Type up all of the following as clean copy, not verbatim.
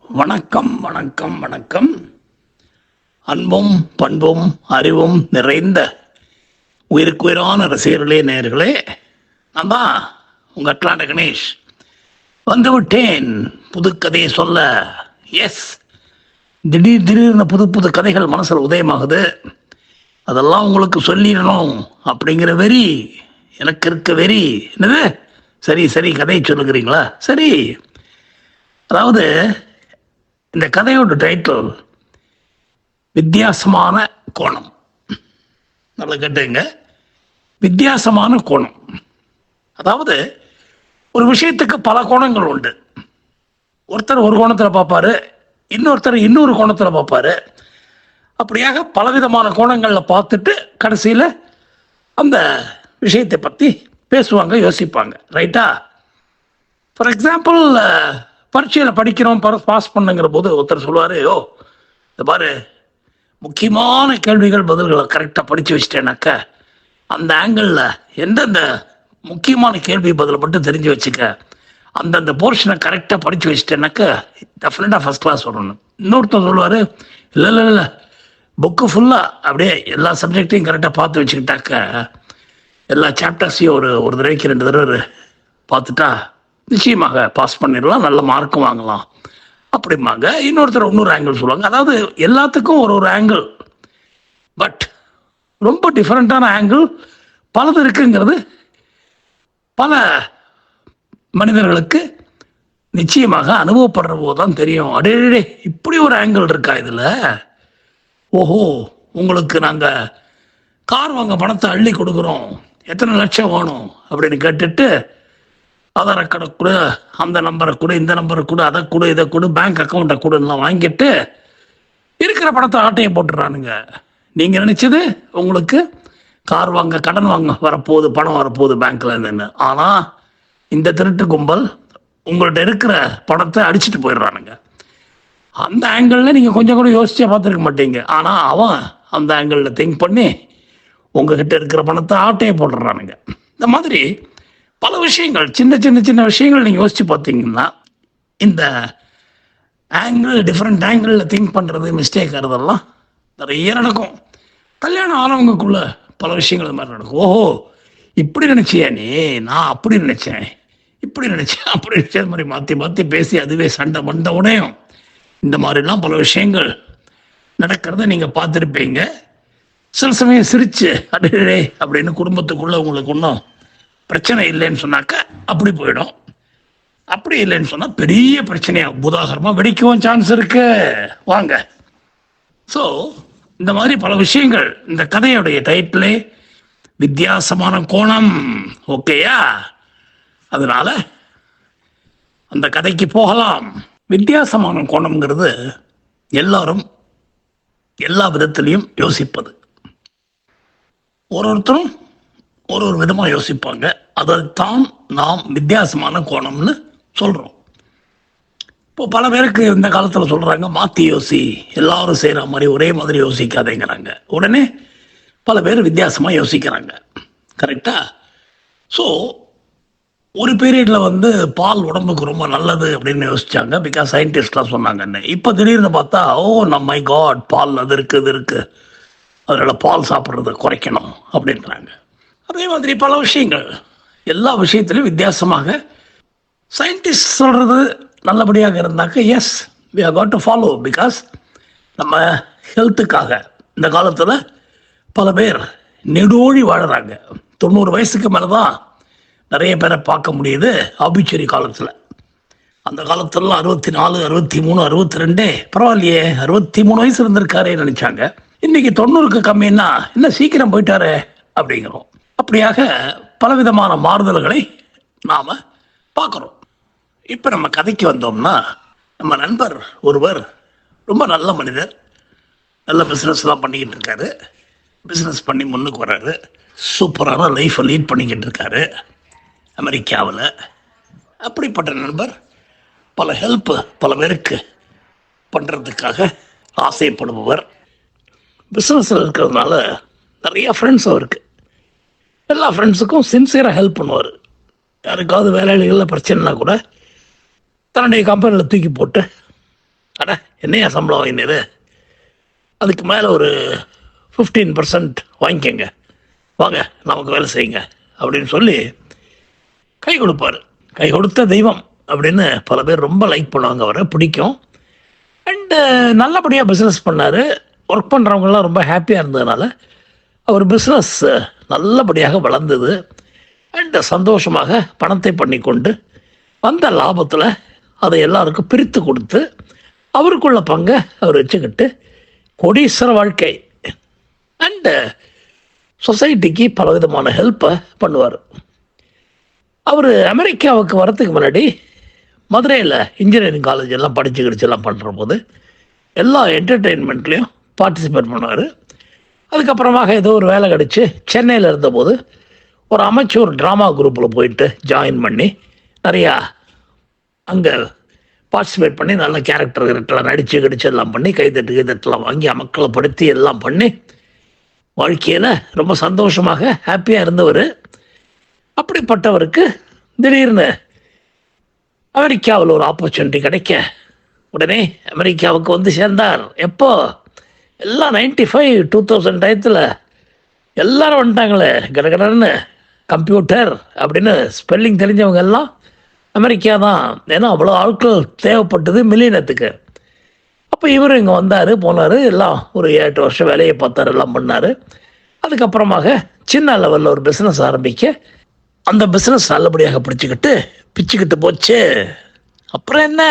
வணக்கம் வணக்கம் வணக்கம். அன்பும் பண்பும் அறிவும் நிறைந்த உயிருக்குயிரான ரசிகர்களே, நேயர்களே, நான் தான் உங்கள் அட்லாண்ட கணேஷ் வந்து விட்டேன் புதுக்கதையை சொல்ல. எஸ், திடீர்னு புது புது கதைகள் மனசில் உதயமாகுது. அதெல்லாம் உங்களுக்கு சொல்லிடணும் அப்படிங்கிற வெறி எனக்கு இருக்க. வெறி என்னது? சரி சரி, கதையை சொல்லுகிறீங்களா? சரி. அதாவது இந்த கதையோட டைட்டில் வித்தியாசமான கோணம். நல்லா கேட்டுங்க, வித்தியாசமான கோணம். அதாவது ஒரு விஷயத்துக்கு பல கோணங்கள் உண்டு. ஒருத்தர் ஒரு கோணத்தில் பார்ப்பாரு, இன்னொருத்தர் இன்னொரு கோணத்தில் பார்ப்பாரு. அப்படியாக பலவிதமான கோணங்களில் பார்த்துட்டு கடைசியில் அந்த விஷயத்தை பற்றி பேசுவாங்க, யோசிப்பாங்க. ரைட்டா? ஃபார் எக்ஸாம்பிள், பரீட்சையில் படிக்கிறோம், பாஸ் பண்ணுங்கிற போது ஒருத்தர் சொல்லுவார், ஓ இந்த பாரு, முக்கியமான கேள்விகள் பதில்களை கரெக்டாக படித்து வச்சிட்டேனாக்க அந்த ஆங்கிளில் எந்தெந்த முக்கியமான கேள்வி பதிலை மட்டும் தெரிஞ்சு வச்சுக்க, அந்தந்த போர்ஷனை கரெக்டாக படித்து வச்சிட்டேனாக்க டெஃபினட்டாக ஃபஸ்ட் கிளாஸ் வரணும். இன்னொருத்தர் சொல்லுவார், இல்லை இல்லை இல்லை, புக்கு ஃபுல்லாக அப்படியே எல்லா சப்ஜெக்டையும் கரெக்டாக பார்த்து வச்சுக்கிட்டாக்க எல்லா சாப்டர்ஸையும் ஒரு தடவைக்கு 2 தடவை பார்த்துட்டா நிச்சயமாக பாஸ் பண்ணிடலாம், நல்ல மார்க்கும் வாங்கலாம் அப்படிம்பாங்க. இன்னொருத்தர் இன்னொரு ஆங்கிள் சொல்லுவாங்க. அதாவது எல்லாத்துக்கும் ஒரு ஆங்கிள், பட் ரொம்ப டிஃப்ரெண்ட்டான ஆங்கிள் பலது இருக்குங்கிறது பல மனிதர்களுக்கு நிச்சயமாக அனுபவப்படுற போது தான் தெரியும். அடே, இப்படி ஒரு ஆங்கிள் இருக்கா இதில். ஓஹோ, உங்களுக்கு நாங்கள் கார் வாங்க பணத்தை அள்ளி கொடுக்குறோம், எத்தனை லட்சம் வேணும் அப்படின்னு கேட்டுட்டு ஆதார கடை கொடு, அந்த நம்பரை கொடு, இந்த நம்பரை கொடு, அதை கொடு, இதை கொடு, பேங்க் அக்கௌண்ட்டை கொடுலாம் வாங்கிட்டு இருக்கிற பணத்தை ஆட்டையை போட்டுறானுங்க. நீங்கள் நினச்சது உங்களுக்கு கார் வாங்க, கடன் வாங்க வரப்போகுது, பணம் வரப்போகுது பேங்க்ல இருந்துன்னு. ஆனால் இந்த திருட்டு கும்பல் உங்கள்கிட்ட இருக்கிற பணத்தை அடிச்சுட்டு போயிடுறானுங்க. அந்த ஆங்கிளில் நீங்கள் கொஞ்சம் கூட யோசிச்சே பார்த்துருக்க மாட்டீங்க. ஆனால் அவன் அந்த ஆங்கிளில் திங்க் பண்ணி உங்ககிட்ட இருக்கிற பணத்தை ஆட்டையை போட்டுடுறானுங்க. இந்த மாதிரி பல விஷயங்கள், சின்ன சின்ன சின்ன விஷயங்கள் நீங்கள் யோசிச்சு பார்த்தீங்கன்னா இந்த ஆங்கிள், டிஃப்ரெண்ட் ஆங்கிளில் திங்க் பண்ணுறது, மிஸ்டேக் ஆகிறதெல்லாம் நிறைய நடக்கும். கல்யாணம் ஆனவங்களுக்குள்ள பல விஷயங்கள் இது மாதிரி நடக்கும். ஓஹோ, இப்படி நினச்சியா நீ, நான் அப்படி நினச்சேன், இப்படி நினச்சேன், அப்படி நினச்சேன், அது மாதிரி மாற்றி மாற்றி பேசி அதுவே சண்டை மண்ட உடையும். இந்த மாதிரிலாம் பல விஷயங்கள் நடக்கிறத நீங்கள் பார்த்துருப்பீங்க. சில சமயம் சிரிச்சு அடே அப்படின்னு குடும்பத்துக்குள்ளே உங்களுக்கு ஒன்றும் பிரச்சனை இல்லைன்னு சொன்னாக்க அப்படி போயிடும். அப்படி இல்லைன்னு சொன்னால் பெரிய பிரச்சனையா உதாகரமாக வெடிக்கவும் சான்ஸ் இருக்கு. வாங்க. ஸோ இந்த மாதிரி பல விஷயங்கள், இந்த கதையுடைய டைட்டிலே வித்தியாசமான கோணம். ஓகேயா? அதனால அந்த கதைக்கு போகலாம். வித்தியாசமான கோணம்ங்கிறது எல்லாரும் எல்லா விதத்திலையும் யோசிப்பது. ஒருத்தரும் ஒரு விதமாக யோசிப்பாங்க. அதைத்தான் நாம் வித்தியாசமான கோணம்னு சொல்கிறோம். இப்போ பல பேருக்கு இந்த காலத்தில் சொல்கிறாங்க, மாற்றி யோசி, எல்லாரும் செய்கிற மாதிரி ஒரே மாதிரி யோசிக்காதேங்கிறாங்க. உடனே பல பேர் வித்தியாசமாக யோசிக்கிறாங்க. கரெக்டாக? ஸோ ஒரு பீரியடில் பால் உடம்புக்கு ரொம்ப நல்லது அப்படின்னு யோசிச்சாங்க, பிகாஸ் சயின்டிஸ்ட்லாம் சொன்னாங்கன்னு. இப்போ திடீர்னு பார்த்தா, ஓ நம்ம மை காட், பால் அது இருக்குது, அதனால் பால் சாப்பிட்றத குறைக்கணும் அப்படின்றாங்க. அதே மாதிரி பல விஷயங்கள், எல்லா விஷயத்திலையும் வித்தியாசமாக சயின்டிஸ்ட் சொல்கிறது நல்லபடியாக இருந்தாக்க yes, we are got to follow, because நம்ம ஹெல்த்துக்காக இந்த காலத்தில் பல பேர் நெடோழி வாழறாங்க. 90 வயசுக்கு மேலே தான் நிறைய பேரை பார்க்க முடியுது ஆபிச்சரி காலத்தில். அந்த காலத்துலலாம் 64, 63, 62, பரவாயில்லையே 63 வயசு இருந்திருக்காரே நினச்சாங்க. இன்றைக்கி 90க்கு கம்மின்னா இன்னும் சீக்கிரம் போயிட்டாரே அப்படிங்கிறோம். அப்படியாக பலவிதமான மாறுதல்களை நாம் பார்க்குறோம். இப்போ நம்ம கதைக்கு வந்தோம்னா, நம்ம நண்பர் ஒருவர் ரொம்ப நல்ல மனிதர், நல்ல பிஸ்னஸ்லாம் பண்ணிக்கிட்டு இருக்காரு, பிஸ்னஸ் பண்ணி முன்னுக்கு வர்றாரு, சூப்பரான லைஃப்பை லீட் பண்ணிக்கிட்டு இருக்காரு அமெரிக்காவில். அப்படிப்பட்ட நண்பர் பல ஹெல்ப்பு பல பேருக்கு பண்ணுறதுக்காக ஆசைப்படுபவர். பிஸ்னஸில் இருக்கிறதுனால நிறைய ஃப்ரெண்ட்ஸ் அவருக்கு. எல்லா ஃப்ரெண்ட்ஸுக்கும் சின்சியராக ஹெல்ப் பண்ணுவார். யாருக்காவது வேலைகளில் பிரச்சனைனா கூட தன்னுடைய கம்பெனியில் தூக்கி போட்டு அட என்னையா சம்பளம் வாங்கினது, அதுக்கு மேலே ஒரு 15% வாங்கிக்கங்க, வாங்க நமக்கு வேலை செய்யுங்க அப்படின்னு சொல்லி கை கொடுப்பார். கை கொடுத்த தெய்வம் அப்படின்னு பல பேர் ரொம்ப லைக் பண்ணுவாங்க, அவரை பிடிக்கும். அண்டு நல்லபடியாக பிஸ்னஸ் பண்ணார். ஒர்க் பண்ணுறவங்களாம் ரொம்ப ஹாப்பியாக இருந்ததுனால அவர் பிஸ்னஸ் நல்லபடியாக வளர்ந்தது. அண்டு சந்தோஷமாக பணத்தை பண்ணி கொண்டு வந்த லாபத்தில் அதை எல்லாருக்கும் பிரித்து கொடுத்து அவருக்குள்ள பங்கை அவர் வச்சுக்கிட்டு கோடீஸ்வர வாழ்க்கை அண்டு சொசைட்டிக்கு பலவிதமான ஹெல்ப்பை பண்ணுவார். அவர் அமெரிக்காவுக்கு வரத்துக்கு முன்னாடி மதுரையில் இன்ஜினியரிங் காலேஜ் எல்லாம் படித்து கிடிச்செல்லாம் பண்ணுற போது எல்லா என்டர்டெயின்மெண்ட்லேயும் பார்ட்டிசிபேட் பண்ணுவார். அதுக்கப்புறமாக ஏதோ ஒரு வேலை கிடச்சி சென்னையில் இருந்தபோது ஒரு அமைச்சூர் ட்ராமா குரூப்பில் போயிட்டு ஜாயின் பண்ணி நிறையா அங்கே பார்ட்டிசிபேட் பண்ணி நல்ல கேரக்டர் நடித்து கிடிச்சு எல்லாம் பண்ணி கைதட்டுலாம் வாங்கி மக்களை படுத்தி எல்லாம் பண்ணி வாழ்க்கையில் ரொம்ப சந்தோஷமாக ஹாப்பியாக இருந்தவர். அப்படிப்பட்டவருக்கு திடீர்னு அமெரிக்காவில் ஒரு ஆப்பர்ச்சுனிட்டி கிடைக்க உடனே அமெரிக்காவுக்கு வந்து சேர்ந்தார். எப்போ எல்லாம் 95 2000 டயத்தில் எல்லாரும் வந்துட்டாங்களே கடகடன்னு. கம்ப்யூட்டர் அப்படின்னு ஸ்பெல்லிங் தெரிஞ்சவங்க எல்லாம் அமெரிக்கா தான், ஏன்னா அவ்வளோ ஆட்கள் தேவைப்பட்டது மில்லியனத்துக்கு. அப்போ இவர் இங்கே வந்தார் போனார், எல்லாம் ஒரு 8 வருஷம் வேலையை பார்த்தார், எல்லாம் பண்ணார். அதுக்கப்புறமாக சின்ன லெவலில் ஒரு பிஸ்னஸ் ஆரம்பிக்க அந்த பிஸ்னஸ் நல்லபடியாக பிச்சுக்கிட்டு போச்சு. அப்புறம் என்ன,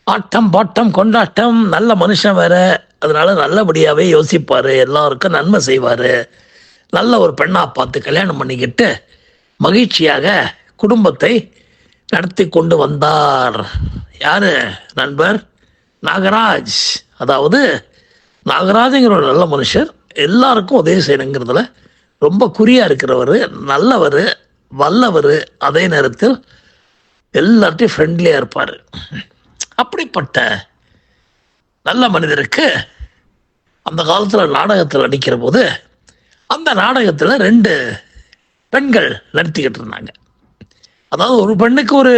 ஆட்டம் பாட்டம் கொண்டாட்டம், நல்ல மனுஷன் வேறு, அதனால நல்லபடியாகவே யோசிப்பார், எல்லாருக்கும் நன்மை செய்வார். நல்ல ஒரு பெண்ணாக பார்த்து கல்யாணம் பண்ணிக்கிட்டு மகிழ்ச்சியாக குடும்பத்தை நடத்தி கொண்டு வந்தார். யார் நண்பர்? நாகராஜ். அதாவது நாகராஜுங்கிற ஒரு நல்ல மனுஷர், எல்லாருக்கும் உதவி செய்யணுங்கிறதுல ரொம்ப குறியாக இருக்கிறவர், நல்லவர், வல்லவர், அதே நேரத்தில் எல்லார்ட்டையும் ஃப்ரெண்ட்லியாக இருப்பார். அப்படிப்பட்ட நல்ல மனிதருக்கு அந்த காலத்தில் நாடகத்தில் நடிக்கிற போது அந்த நாடகத்தில் 2 பெண்கள் நடித்துக்கிட்டு இருந்தாங்க. அதாவது ஒரு பெண்ணுக்கு ஒரு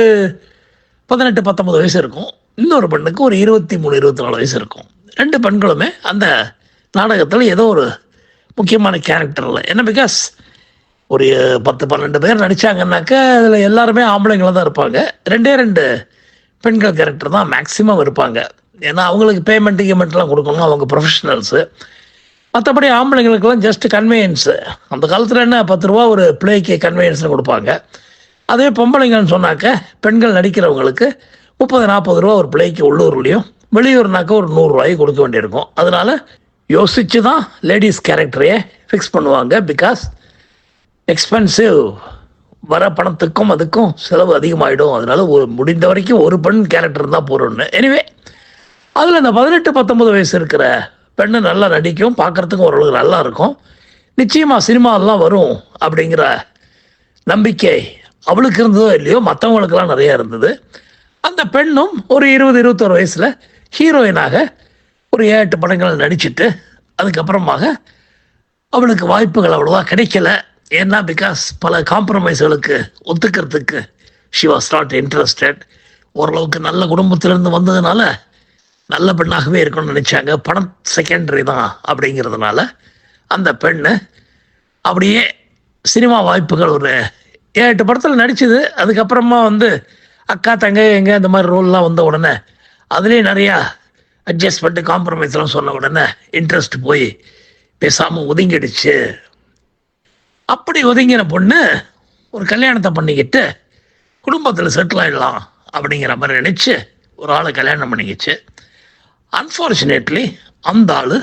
18-19 வயசு இருக்கும், இன்னொரு பெண்ணுக்கு ஒரு 23-24 வயசு இருக்கும். 2 பெண்களுமே அந்த நாடகத்தில் ஏதோ ஒரு முக்கியமான கேரக்டரில், என்ன பிகாஸ் ஒரு 10-12 பேர் நடித்தாங்கன்னாக்கா அதில் எல்லாருமே ஆம்பளைங்களாக தான் இருப்பாங்க. 2 பெண்கள் கேரக்டர் தான் மேக்ஸிமம் இருப்பாங்க. ஏன்னா அவங்களுக்கு பேமெண்ட்லாம் கொடுக்கணும், அவங்க ப்ரொஃபஷனல்ஸு. மற்றபடி ஆம்பளைங்களுக்கெல்லாம் ஜஸ்ட் கன்வீனியன்ஸு. அந்த காலத்தில் என்ன 10 ரூபா ஒரு பிளேக்கு கன்வீனியன்ஸ்னு கொடுப்பாங்க. அதே பொம்பளைங்கன்னு சொன்னாக்க பெண்கள் நடிக்கிறவங்களுக்கு 30-40 ரூபா ஒரு பிளேக்கு உள்ளூர்லேயும், வெளியூர்னாக்கா ஒரு 100 ரூபாய்க்கு கொடுக்க வேண்டியிருக்கும். அதனால் யோசித்து தான் லேடிஸ் கேரக்டரையே ஃபிக்ஸ் பண்ணுவாங்க. பிகாஸ் எக்ஸ்பென்சிவ், வர பணத்துக்கும் அதுக்கும் செலவு அதிகமாகிடும். அதனால் முடிந்த வரைக்கும் ஒரு பெண் கேரக்டர் தான் போகிறோன்னு. எனிவே அதில் இந்த 18-19 வயசு இருக்கிற பெண்ணு நல்லா நடிக்கும், பார்க்குறதுக்கும் ஓரளவுக்கு நல்லா இருக்கும். நிச்சயமாக சினிமாவெல்லாம் வரும் அப்படிங்கிற நம்பிக்கை அவளுக்கு இருந்ததோ இல்லையோ, மற்றவங்களுக்கெல்லாம் நிறையா இருந்தது. அந்த பெண்ணும் ஒரு 20-21 வயசில் ஹீரோயினாக ஒரு 8 படங்கள் நடிச்சுட்டு அதுக்கப்புறமாக அவளுக்கு வாய்ப்புகள் அவ்வளோவா கிடைக்கல. ஏன்னா பிகாஸ் பல காம்ப்ரமைஸ்களுக்கு ஒத்துக்கிறதுக்கு ஷி வாஸ் நாட் இன்ட்ரெஸ்டட். ஓரளவுக்கு நல்ல குடும்பத்திலேருந்து வந்ததுனால நல்ல பெண்ணாகவே இருக்கணும்னு நினச்சாங்க. பணம் செகண்டரி தான் அப்படிங்கிறதுனால அந்த பெண்ணு அப்படியே சினிமா வாய்ப்புகள் ஒரு 7-8 படத்தில் நடிச்சுது. அதுக்கப்புறமா வந்து அக்கா தங்க எங்க இந்த மாதிரி ரோல்லாம் வந்த உடனே அதுலேயும் நிறையா அட்ஜஸ்ட்மெண்ட்டு காம்ப்ரமைஸ்லாம் சொன்ன உடனே இன்ட்ரெஸ்ட் போய் பேசாமல் ஒதுங்கிடுச்சு. அப்படி ஒதுங்கின பொண்ணு ஒரு கல்யாணத்தை பண்ணிக்கிட்டு குடும்பத்தில் செட்டில் ஆகிடலாம் அப்படிங்கிற மாதிரி நினச்சி ஒரு ஆளை கல்யாணம் பண்ணிக்கிச்சு. அன்ஃபார்ச்சுனேட்லி அந்த ஆள்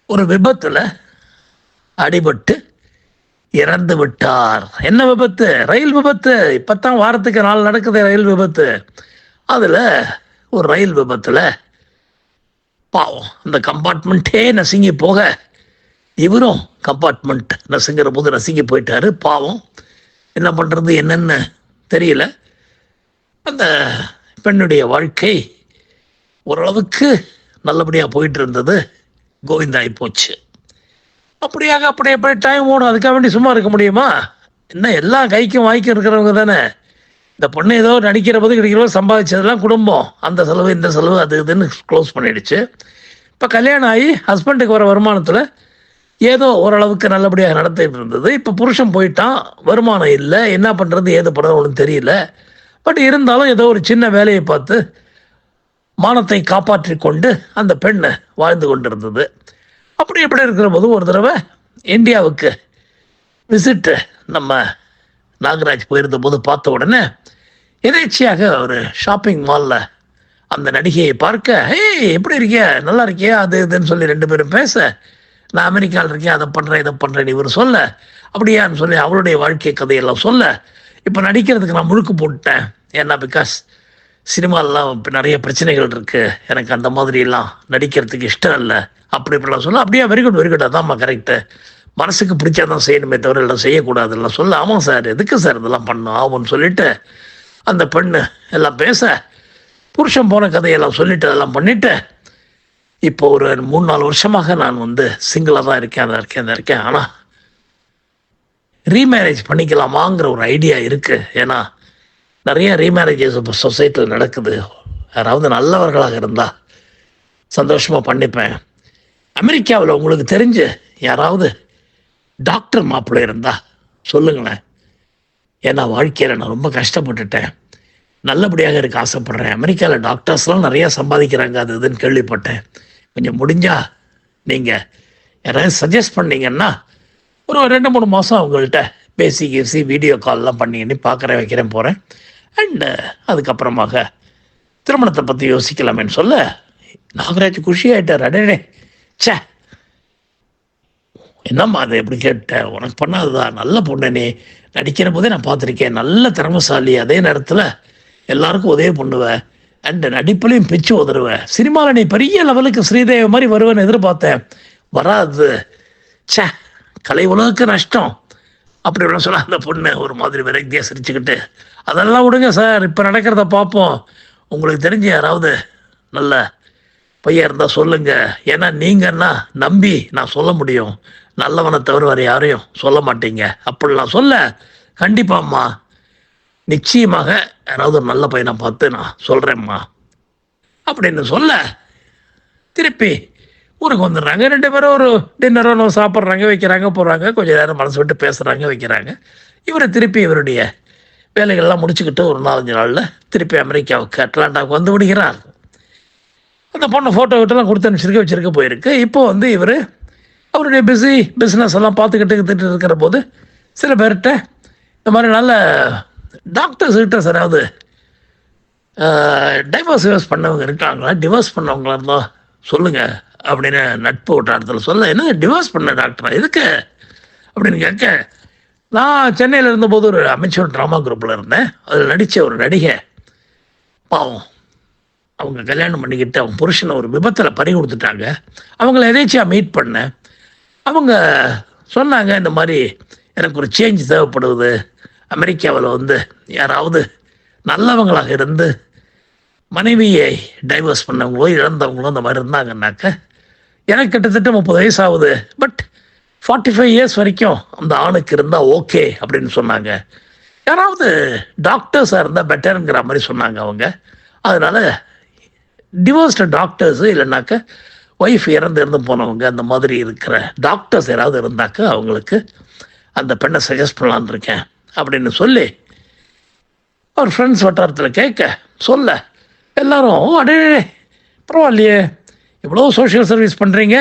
ஒரு விபத்தில் அடிபட்டு இறந்து விட்டார். என்ன விபத்து? ரயில் விபத்து. இப்போத்தான் வாரத்துக்கு 4 நடக்குது ரயில் விபத்து. அதில் ஒரு ரயில் விபத்தில் பாவம் அந்த கம்பார்ட்மெண்ட்டே நசுங்கி போக இவரும் கம்பார்ட்மெண்ட் நசுங்கிற போது நசுங்கி போயிட்டாரு. பாவம், என்ன பண்ணுறது என்னன்னு தெரியல. அந்த பெண்ணுடைய வாழ்க்கை ஓரளவுக்கு நல்லபடியாக போயிட்டு இருந்தது, கோவிந்தாகி போச்சு. அப்படியே டைம் ஓடும். அதுக்காக வேண்டி சும்மா இருக்க முடியுமா? என்ன எல்லாம் கைக்கும் வாய்க்கும் இருக்கிறவங்க தானே. இந்த பொண்ணு ஏதோ நடிக்கிற போது கிடைக்கிற போது சம்பாதிச்சதெல்லாம் குடும்பம், அந்த செலவு இந்த செலவு அது இதுன்னு க்ளோஸ் பண்ணிடுச்சு. இப்போ கல்யாணம் ஆகி ஹஸ்பண்டுக்கு வர வருமானத்தில் ஏதோ ஓரளவுக்கு நல்லபடியாக நடத்திட்டு இருந்தது. இப்போ புருஷன் போயிட்டான், வருமானம் இல்லை, என்ன பண்ணுறது ஏது பண்ணுறது ஒன்றும் தெரியல. பட் இருந்தாலும் ஏதோ ஒரு சின்ன வேலையை பார்த்து மானத்தை காப்பாற்றி கொண்டு அந்த பெண்ணை வாழ்ந்து கொண்டிருந்தது. அப்படி எப்படி இருக்கிற போது ஒரு தடவை இந்தியாவுக்கு விசிட்டு நம்ம நாகராஜ் போயிருந்த போது பார்த்த உடனே எதேச்சியாக ஒரு ஷாப்பிங் மாலில் அந்த நடிகையை பார்க்க, ஏய் எப்படி இருக்கியா, நல்லா இருக்கியா, அது இதுன்னு சொல்லி ரெண்டு பேரும் பேச, நான் அமெரிக்காவில் இருக்கேன், அதை பண்ணுறேன் இதை பண்ணுறேன் இவர் சொல்ல, அப்படியான்னு சொல்லி அவருடைய வாழ்க்கை கதையெல்லாம் சொல்ல, இப்போ நடிக்கிறதுக்கு நான் முழுக்க போட்டுட்டேன். ஏன்னா பிகாஸ் சினிமாலெலாம் இப்போ நிறைய பிரச்சனைகள் இருக்குது, எனக்கு அந்த மாதிரிலாம் நடிக்கிறதுக்கு இஷ்டம் இல்லை, அப்படி இப்படிலாம் சொல்ல. அப்படியே வெரி குட் அதான்மா கரெக்டு, மனசுக்கு பிடிச்சாதான் செய்யணுமே தவிர எல்லாம் செய்யக்கூடாதுலாம் சொல்ல. ஆமாம் சார், எதுக்கு சார் இதெல்லாம் பண்ணணும் ஆகும்னு சொல்லிட்டு அந்த பெண்ணு எல்லாம் பேச, புருஷன் போன கதையெல்லாம் சொல்லிட்டு அதெல்லாம் பண்ணிவிட்டு இப்போ ஒரு 3-4 வருஷமாக நான் சிங்கிளாக தான் இருக்கேன். ஆனால் ரீமேரேஜ் பண்ணிக்கலாமாங்கிற ஒரு ஐடியா இருக்குது. ஏன்னா நிறைய ரீமேரேஜஸ் இப்போ சொசைட்டியில் நடக்குது. யாராவது நல்லவர்களாக இருந்தால் சந்தோஷமாக பண்ணிப்பேன். அமெரிக்காவில் உங்களுக்கு தெரிஞ்சு யாராவது டாக்டர் மாப்பிள்ளை இருந்தால் சொல்லுங்களேன். ஏன்னா வாழ்க்கையில் நான் ரொம்ப கஷ்டப்பட்டுட்டேன், நல்லபடியாக இருக்க ஆசைப்பட்றேன். அமெரிக்காவில் டாக்டர்ஸ்லாம் நிறையா சம்பாதிக்கிறாங்க, அது இதுன்னு கேள்விப்பட்டேன். கொஞ்சம் முடிஞ்சால் நீங்கள் யாராவது சஜஸ்ட் பண்ணீங்கன்னா ஒரு 2-3 மாதம் அவங்கள்ட்ட பேசி வீடியோ கால்லாம் பண்ணி பார்க்குறேன், வைக்கிறேன், போகிறேன். அண்டு அதுக்கப்புறமாக திருமணத்தை பற்றி யோசிக்கலாமேன்னு சொல்ல நாகராஜ் குஷியாயிட்டார். அடே சே, என்னம்மா அது எப்படி கேட்டேன், உனக்கு பண்ணாதுதான், நல்ல பொண்ணு, நீ நடிக்கிற போதே நான் பார்த்துருக்கேன், நல்ல திறமசாலி, அதே நேரத்தில் எல்லாருக்கும் உதவி பண்ணுவேன், அண்ட் நடிப்புலையும் பிச்சு உதறுவேன், சினிமாவில் நீ பெரிய லெவலுக்கு ஸ்ரீதேவி மாதிரி வருவேன்னு எதிர்பார்த்தேன், வராது, சே கலை உலகுக்கு நஷ்டம் அப்படி இப்படின்னு சொல்ல அந்த பொண்ணு ஒரு மாதிரி விரக்தியாக சிரிச்சுக்கிட்டு, அதெல்லாம் விடுங்க சார், இப்போ நடக்கிறத பார்ப்போம், உங்களுக்கு தெரிஞ்சு யாராவது நல்ல பையன் இருந்தால் சொல்லுங்கள், ஏன்னா நீங்கன்னா நம்பி நான் சொல்ல முடியும், நல்லவனை தவிர வேறு யாரையும் சொல்ல மாட்டீங்க அப்படிலாம் சொல்ல. கண்டிப்பாம்மா, நிச்சயமாக யாராவது ஒரு நல்ல பையனை பார்த்து நான் சொல்கிறேம்மா அப்படின்னு சொல்ல திருப்பி ஊருக்கு வந்துடுறாங்க. 2 பேரும் ஒரு டின்னரோ சாப்பிட்றாங்க, வைக்கிறாங்க, போகிறாங்க, கொஞ்சம் நேரம் மனசு விட்டு பேசுகிறாங்க, வைக்கிறாங்க. இவரை திருப்பி இவருடைய வேலைகள்லாம் முடிச்சுக்கிட்டு ஒரு 4-5 நாளில் திருப்பி அமெரிக்காவுக்கு அட்லாண்டாவுக்கு வந்து விடுகிறார். அந்த பொண்ணை ஃபோட்டோ கிட்டலாம் கொடுத்து வச்சிருக்க போயிருக்கு. இப்போது இவர் அவருடைய பிஸ்னஸ் எல்லாம் பார்த்துக்கிட்டு இருக்கிற போது சில பேர்கிட்ட இந்த மாதிரி நல்ல டாக்டர்ஸ்கிட்ட யாராவது டைவர்ஸ் பண்ணவங்க இருக்காங்களா, டிவோர்ஸ் பண்ணவங்களா இருந்தால் சொல்லுங்கள் அப்படின்னு நட்பு வட்டாரத்தில் சொல்ல. என்ன டிவோர்ஸ் பண்ண டாக்டரா, எதுக்கு அப்படின்னு கேட்க, நான் சென்னையில் இருந்தபோது ஒரு அமைச்சர் ட்ராமா குரூப்பில் இருந்தேன், அதில் நடித்த ஒரு நடிகை பாவம், அவங்க கல்யாணம் பண்ணிக்கிட்டு அவங்க புருஷனை ஒரு விபத்தில் பறி கொடுத்துட்டாங்க. அவங்கள எதேச்சியாக மீட் பண்ணேன். அவங்க சொன்னாங்க, இந்த மாதிரி எனக்கு ஒரு சேஞ்ச் தேவைப்படுது, அமெரிக்காவில் யாராவது நல்லவங்களாக இருந்து மனைவியை டைவர்ஸ் பண்ணவங்களோ இழந்தவங்களோ இந்த மாதிரி இருந்தாங்கன்னாக்க, எனக்கு கிட்டத்தட்ட 30 வயசு ஆகுது, பட் 45 இயர்ஸ் வரைக்கும் அந்த ஆணுக்கு இருந்தால் ஓகே அப்படின்னு சொன்னாங்க. யாராவது டாக்டர்ஸாக இருந்தால் பெட்டருங்கிற மாதிரி சொன்னாங்க அவங்க. அதனால் டிவோர்ஸ்டு டாக்டர்ஸு இல்லைனாக்க ஒய்ஃப் இறந்து போனவங்க அந்த மாதிரி இருக்கிற டாக்டர்ஸ் யாராவது இருந்தாக்க அவங்களுக்கு அந்த பெண்ணை சஜஸ்ட் பண்ணலான்னு இருக்கேன் அப்படின்னு சொல்லி அவர் ஃப்ரெண்ட்ஸ் வட்டாரத்தில் கேட்க சொல்ல, எல்லாரும் அடே பரவாயில்லையே, இவ்வளோ சோஷியல் சர்வீஸ் பண்ணுறீங்க,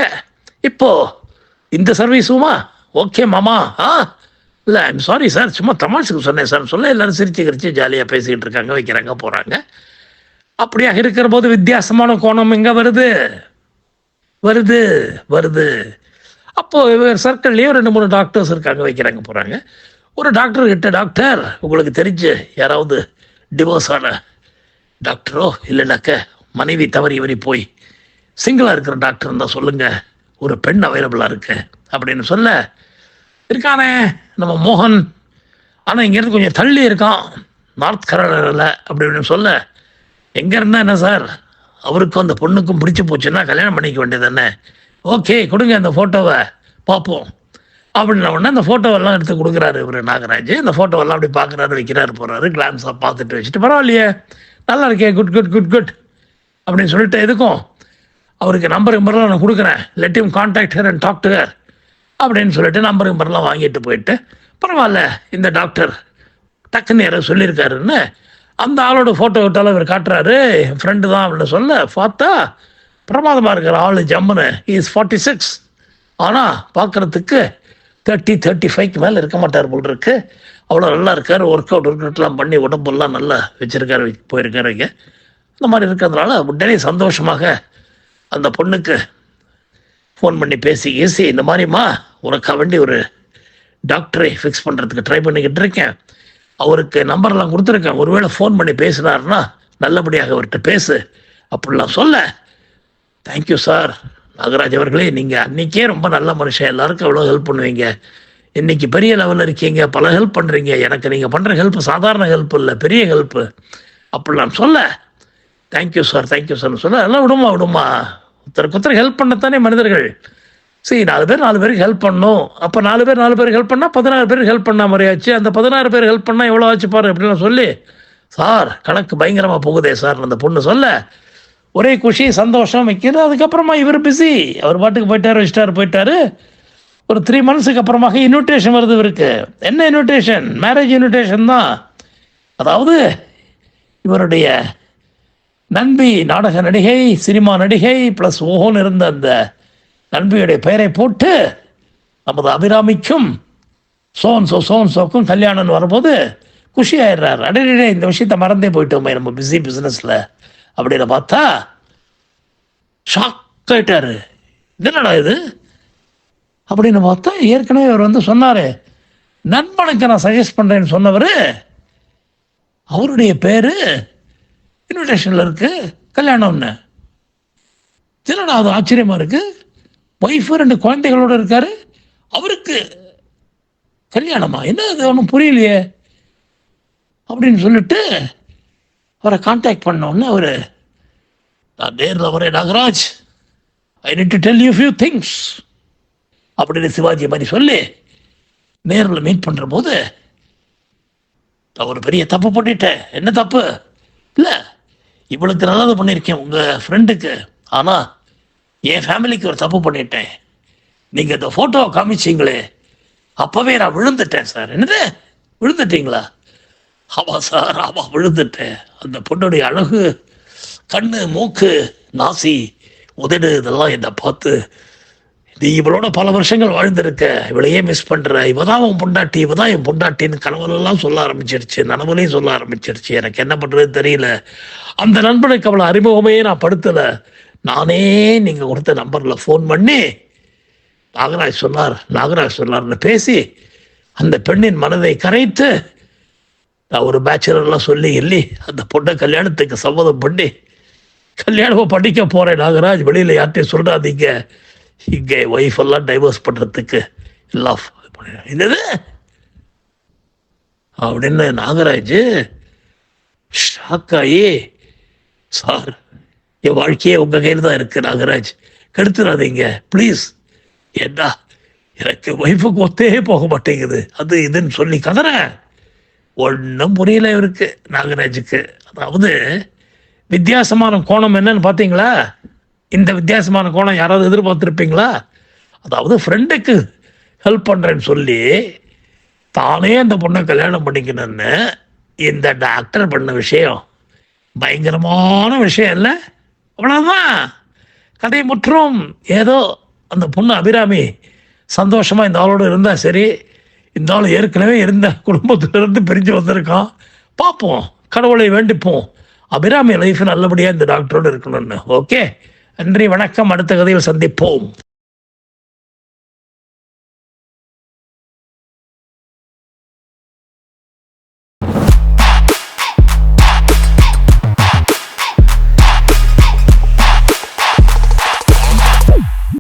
இப்போது இந்த சர்வீஸுமா, ஓகே மாமா, இல்லை ஐம் சாரி சார், சும்மா தமாஷுக்கு சொன்னேன் சார் சொல்ல, எல்லோரும் சிரிச்சு ஜாலியாக பேசிக்கிட்டு இருக்காங்க, வைக்கிறாங்க, போகிறாங்க. அப்படியாக இருக்கிற போது வித்தியாசமான கோணம் எங்கே வருது. அப்போது சர்க்கிள்லேயே 2-3 டாக்டர்ஸ் இருக்காங்க, வைக்கிறாங்க, போகிறாங்க. ஒரு டாக்டர்கிட்ட, டாக்டர் உங்களுக்கு தெரிஞ்சு யாராவது டிவோர்ஸ் ஆன டாக்டரோ இல்லைனாக்க மனைவி தவறி போய் சிங்கிளாக இருக்கிற டாக்டர் இருந்தால் சொல்லுங்கள், ஒரு பெண் அவைலபிளாக இருக்கு அப்படின்னு சொல்ல, இருக்கானே நம்ம மோகன், ஆனால் இங்கேருந்து கொஞ்சம் தள்ளி இருக்கான், நார்த் கரோலினாவில் அப்படின்னு சொல்ல, எங்கே இருந்தால் என்ன சார், அவருக்கும் அந்த பொண்ணுக்கும் பிடிச்சி போச்சுன்னா கல்யாணம் பண்ணிக்க வேண்டியது தானே, ஓகே கொடுங்க அந்த ஃபோட்டோவை பார்ப்போம் அப்படின்ன உடனே அந்த ஃபோட்டோவெல்லாம் எடுத்து கொடுக்குறாரு இவர் நாகராஜ். இந்த ஃபோட்டோவெல்லாம் அப்படி பார்க்குறாரு, வைக்கிறாரு, போகிறாரு, கிளான்ஸாக பார்த்துட்டு வச்சுட்டு, பரவாயில்லையே நல்லா இருக்கே, குட் குட் குட் குட் அப்படின்னு சொல்லிட்டு, எதுக்கும் அவருக்கு நம்பர்லாம் நான் கொடுக்குறேன், let him contact her and talk to her அப்படின்னு சொல்லிட்டு நம்பர்லாம் வாங்கிட்டு போயிட்டு, பரவாயில்ல இந்த டாக்டர் டக்குன்னு யாரோ சொல்லியிருக்காருன்னு அந்த ஆளோட ஃபோட்டோ விட்டாலும் இவர் காட்டுறாரு. என் ஃப்ரெண்டு தான் அப்படின்னு சொல்ல பார்த்தா பிரமாதமாக இருக்கிற ஆள் ஜம்முன்னு. இஸ் 46, ஆனால் பார்க்குறதுக்கு 30-35 மேலே இருக்க மாட்டார் போல் இருக்கு. அவ்வளோ நல்லா இருக்கார், ஒர்க் அவுட்லாம் பண்ணி உடம்பெல்லாம் நல்லா வச்சுருக்காரு, போயிருக்காரு. இங்கே இந்த மாதிரி இருக்கிறதுனால உடனே சந்தோஷமாக அந்த பொண்ணுக்கு ஃபோன் பண்ணி பேசி இந்த மாதிரிம்மா உனக்காக வேண்டி ஒரு டாக்டரை ஃபிக்ஸ் பண்ணுறதுக்கு ட்ரை பண்ணிக்கிட்டு இருக்கேன், அவருக்கு நம்பர்லாம் கொடுத்துருக்கேன், ஒருவேளை ஃபோன் பண்ணி பேசினார்னா நல்லபடியாக அவர்கிட்ட பேசு அப்படிலாம் சொல்ல. தேங்க்யூ சார் நாகராஜ் அவர்களே, நீங்கள் அன்றைக்கே ரொம்ப நல்ல மனுஷன், எல்லாருக்கும் எவ்வளோ ஹெல்ப் பண்ணுவீங்க, இன்றைக்கி பெரிய லெவலில் இருக்கீங்க, பல ஹெல்ப் பண்ணுறீங்க, எனக்கு நீங்கள் பண்ணுற ஹெல்ப் சாதாரண ஹெல்ப் இல்லை, பெரிய ஹெல்ப்பு அப்படிலாம் சொல்ல. தேங்க்யூ சார் சொல்ல. எல்லாம் விடுமா ஒருத்தருக்கு ஹெல்ப் பண்ணத்தானே மனிதர்கள். சரி, 4 பேருக்கு ஹெல்ப் பண்ணணும். அப்போ 4 பேருக்கு ஹெல்ப் பண்ணால் 16 பேருக்கு ஹெல்ப் பண்ண மாதிரியாச்சு. அந்த 16 பேர் ஹெல்ப் பண்ணால் எவ்வளோ ஆச்சு பாரு அப்படின்லாம் சொல்லி, சார் கணக்கு பயங்கரமாக போகுதே சார் அந்த பொண்ணு சொல்ல, ஒரே குஷி சந்தோஷம் வைக்கிறது. அதுக்கப்புறமா இவர் பிஸி, அவர் பாட்டுக்கு போயிட்டாரு. ஒரு 3 monthsக்கு அப்புறமாக இன்விடேஷன் வருது இவருக்கு. என்ன இன்விடேஷன்? மேரேஜ் இன்விடேஷன் தான். அதாவது இவருடைய நண்பி நாடக நடிகை, சினிமா நடிகை ப்ளஸ் ஓஹோன்னு இருந்த அந்த நண்பியுடைய பெயரை போட்டு நமது அபிராமிக்கும் சோன்சோக்கும் கல்யாணம்னு வரும்போது குஷி ஆயிடுறாரு. அடையே இந்த விஷயத்த மறந்தே போயிட்டோமே நம்ம பிஸி பிஸ்னஸில் அப்படின்னு பார்த்தா ஷாக் ஆயிட்டாரு. என்னடா இது அப்படின்னு பார்த்தா ஏற்கனவே அவர் சொன்னார், நண்பனுக்கு நான் சஜஸ்ட் பண்ணுறேன்னு சொன்னவர், அவருடைய பேர் இன்விடேஷனில் இருக்கு கல்யாணம்னு. என்னடா அது ஆச்சரியமாக இருக்குது, ஒய்ஃபு 2 குழந்தைகளோடு இருக்காரு, அவருக்கு கல்யாணமா, என்ன அது ஒன்றும் புரியலையே அப்படின்னு சொல்லிட்டு அவரை கான்டாக்ட் பண்ணோன்னு அவர், நான் நேரில் வரேன் Nagaraj, I need to tell you few things அப்படின்னு சிவாஜி மாதிரி சொல்லி நேரில் மீட் பண்ணுற போது, நான் ஒரு பெரிய தப்பு பண்ணிட்டேன். என்ன தப்பு? இல்லை, இவளுக்கு நல்லது பண்ணியிருக்கேன் உங்கள் ஃப்ரெண்டுக்கு, ஆனால் என் ஃபேமிலிக்கு ஒரு தப்பு பண்ணிட்டேன். நீங்கள் இந்த ஃபோட்டோவை காமிச்சிங்களே, அப்போவே நான் விழுந்துட்டேன் சார். என்னது விழுந்துட்டீங்களா? ஆமாம் சார், ஆமாம் விழுந்துட்டேன். அந்த பொண்ணுடைய அழகு, கண்ணு, மூக்கு, நாசி, உதடு, இதெல்லாம் என்னை பார்த்து, நீ இவளோட பல வருஷங்கள் வாழ்ந்திருக்க, இவளையே மிஸ் பண்ணுற, இவ தான் உன் பொண்டாட்டி, இவ தான் என் பொண்டாட்டின்னு கனவுலெல்லாம் சொல்ல ஆரம்பிச்சிருச்சு, நனவுலையும் சொல்ல ஆரம்பிச்சிருச்சு. எனக்கு என்ன பண்ணுறதுன்னு தெரியல. அந்த நண்பனுக்கு அவளை அறிமுகமே நான் படுத்தலை. நானே நீங்கள் கொடுத்த நம்பரில் ஃபோன் பண்ணி நாகராஜ் சொன்னார்னு பேசி அந்த பெண்ணின் மனதை கரைத்து, நான் ஒரு பேச்சுலர்லாம் சொல்லி அந்த பொண்ணை கல்யாணத்துக்கு சம்மதம் பண்ணி கல்யாணமாக படிக்க போகிறேன் நாகராஜ், வெளியில் யார்ட்டையும் சொல்கிறாதீங்க, இங்கே ஒய்ஃப் எல்லாம் டைவர்ஸ் பண்ணுறதுக்கு எல்லாம் என்னது அப்படின்னு நாகராஜ் ஷாக்காயி, சார் என் வாழ்க்கையே உங்கள் கையில் தான் இருக்குது நாகராஜ், கெடுத்துடாதீங்க ப்ளீஸ், ஏண்டா எனக்கு ஒய்ஃபுக்கு ஒத்தே போக மாட்டேங்குது, அது இதுன்னு சொல்லி கதறேன். ஒன்றும் புரியல இவருக்கு, நாகராஜுக்கு. அதாவது வித்தியாசமான கோணம் என்னன்னு பார்த்தீங்களா? இந்த வித்தியாசமான கோணம் யாராவது எதிர்பார்த்துருப்பீங்களா? அதாவது ஃப்ரெண்டுக்கு ஹெல்ப் பண்ணுறேன்னு சொல்லி தானே அந்த பொண்ணை கல்யாணம் பண்ணிக்கணும்னு இந்த டாக்டர் பண்ண விஷயம் பயங்கரமான விஷயம் இல்லை? அவ்வளோதான் கதை முற்றும். ஏதோ அந்த பொண்ணு அபிராமி சந்தோஷமாக இந்த ஆளோடு இருந்தால் சரி, இந்த ஆள் ஏற்கனவே இருந்த குடும்பத்திலிருந்து பிரிஞ்சு வந்திருக்கான். பார்ப்போம், கடவுளை வேண்டிப்போம், அபிராமி லைஃப் நல்லபடியாக இந்த டாக்டரோடு இருக்கணும்னு. ஓகே, நன்றி, வணக்கம், அடுத்த கதையில் சந்திப்போம்.